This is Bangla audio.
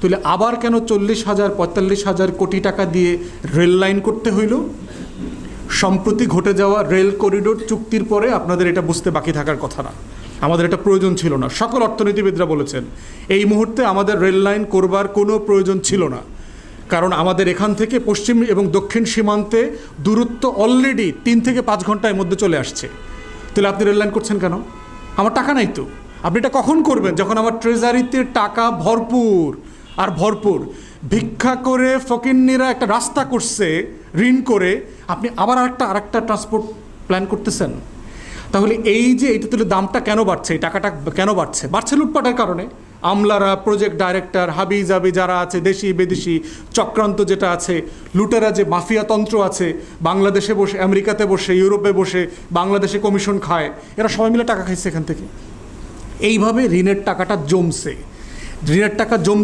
তাহলে আবার কেন 40,000 45,000 কোটি টাকা দিয়ে রেল লাইন করতে হইল? সম্প্রতি ঘটে যাওয়া রেল করিডোর চুক্তির পরে আপনাদের এটা বুঝতে বাকি থাকার কথা না, আমাদের এটা প্রয়োজন ছিল না। সকল অর্থনীতিবিদরা বলেছেন এই মুহূর্তে আমাদের রেল লাইন করবার কোনো প্রয়োজন ছিল না, কারণ আমাদের এখান থেকে পশ্চিম এবং দক্ষিণ সীমান্তে দূরত্ব অলরেডি 3 থেকে 5 ঘন্টার মধ্যে চলে আসছে। তাহলে আপনি রেল লাইন করছেন কেন? আমার টাকা নাই তো। আপনি এটা কখন করবেন? যখন আমার ট্রেজারিতে টাকা ভরপুর আর ভরপুর। ভিক্ষা করে ফকিন্নিরা একটা রাস্তা করছে ঋণ করে, আপনি আবার আরেকটা ট্রান্সপোর্ট প্ল্যান করতেছেন। তাহলে এই যে এটা তুলে দামটা কেন বাড়ছে, এই টাকাটা কেন বাড়ছে? বাড়ছে লুটপাটের কারণে। আমলারা, প্রজেক্ট ডাইরেক্টর, হাবি জাবি যারা আছে, দেশি বিদেশি চক্রান্ত যেটা আছে, লুটেরা যে মাফিয়া তন্ত্র আছে, বাংলাদেশে বসে, আমেরিকাতে বসে, ইউরোপে বসে বাংলাদেশে কমিশন খায়, এরা সবাই মিলে টাকা খাইছে এখান থেকে। এইভাবে ঋণের টাকাটা জমছে। ঋণের টাকা জমতে